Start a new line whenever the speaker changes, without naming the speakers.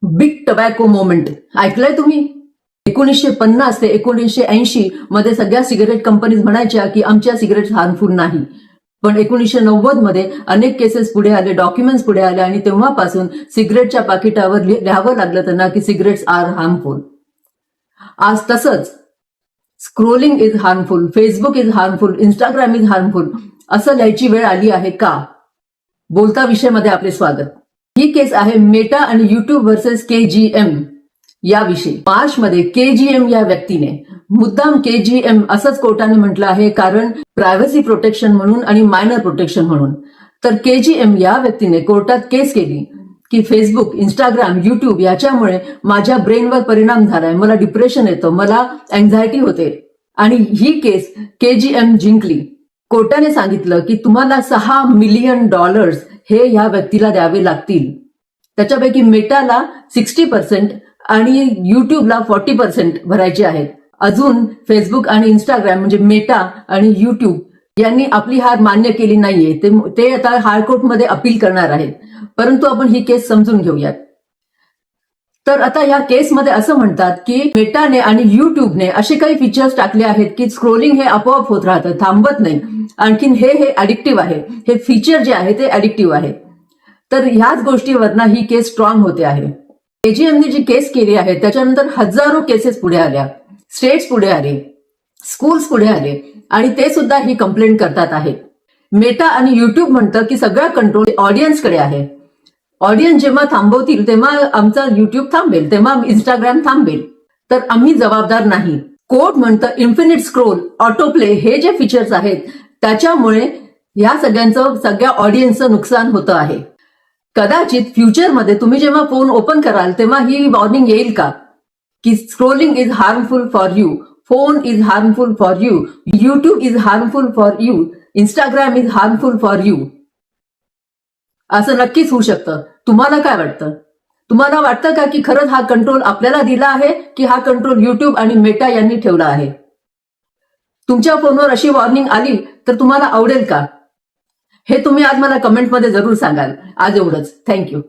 Big tobacco moment ऐकलंय तुम्ही? 1950 ते 1980 मध्ये सगळ्या सिगारेट कंपनीज म्हणायच्या की आमच्या सिगारेट्स हार्मफुल नाही. पण 1990 मध्ये अनेक केसेस पुढे आले, डॉक्युमेंट्स पुढे आले आणि तेव्हापासून सिगरेटच्या पाकिटावर लिहावं लागलं त्यांना की सिगरेट्स आर हार्मफुल. आज तसंच scrolling is harmful, Facebook is harmful, Instagram is harmful असं लिहायची वेळ आली आहे का? बोलता विषयामध्ये आपले स्वागत. ही केस आहे मेटा आणि युट्यूब व्हर्सेस KGM याविषयी. मार्चमध्ये KGM या व्यक्तीने मुद्दाम KGM असंच कोर्टाने म्हटलं आहे कारण प्रायव्हसी प्रोटेक्शन म्हणून आणि मायनर प्रोटेक्शन म्हणून. तर KGM या व्यक्तीने कोर्टात केस केली की फेसबुक, इंस्टाग्राम, युट्यूब याच्यामुळे माझ्या ब्रेनवर परिणाम झालाय, मला डिप्रेशन येतं, मला अँझायटी होते आणि ही केस KGM जिंकली. कोर्टाने सांगितलं की तुम्हाला $6 मिलियन हे या व्यक्तीला द्यावे लागतील. त्याच्यापैकी मेटाला 60% आणि युट्यूबला 40% भरायचे आहेत. अजून फेसबुक आणि इंस्टाग्राम म्हणजे मेटा आणि युट्यूब यांनी आपली हार मान्य केली नाहीये. ते आता हायकोर्टमध्ये अपील करणार आहेत. परंतु आपण ही केस समजून घेऊयात. तर आता या केसमध्ये असं म्हणतात की मेटाने आणि युट्यूबने असे काही फीचर्स टाकले आहेत की स्क्रोलिंग हे आपोआप होत राहतं, थांबत नाही. आणखीन हे ऍडिक्टिव्ह आहे, हे फीचर जे आहे ते ऍडिक्टिव्ह आहे. तर ह्याच गोष्टीवरनं ही केस स्ट्रॉंग होते आहे. KGMने जी केस केली आहे त्याच्यानंतर हजारो केसेस पुढे आल्या, स्टेट्स पुढे आले, स्कूल्स पुढे आले आणि ते सुद्धा ही कंप्लेंट करतात आहे. मेटा आणि युट्यूब म्हणतं की सगळा कंट्रोल ऑडियन्सकडे आहे. ऑडियन्स जेव्हा थांबवतील तेव्हा आमचा युट्यूब थांबेल, तेव्हा इंस्टाग्राम थांबेल, तर आम्ही जबाबदार नाही. कोर्ट म्हणतं इन्फिनिट स्क्रोल, ऑटोप्ले हे जे फीचर्स आहेत त्याच्यामुळे या सगळ्या ऑडियन्सचं नुकसान होतं आहे. कदाचित फ्युचरमध्ये तुम्ही जेव्हा फोन ओपन कराल तेव्हा ही वॉर्निंग येईल का की scrolling is harmful for you, phone is harmful for you, YouTube is harmful for you, Instagram is harmful for you. असं नक्कीच होऊ शकतं. तुम्हाला काय वाटतं? तुम्हाला वाटतं का की खरंच हा कंट्रोल आपल्याला दिला आहे की हा कंट्रोल युट्यूब आणि मेटा यांनी ठेवला आहे? तुमच्या फोनवर अशी वॉर्निंग आली तर तुम्हाला आवडेल का? हे तुम्ही आज मला कमेंटमध्ये जरूर सांगाल. आज एवढंच. थँक्यू.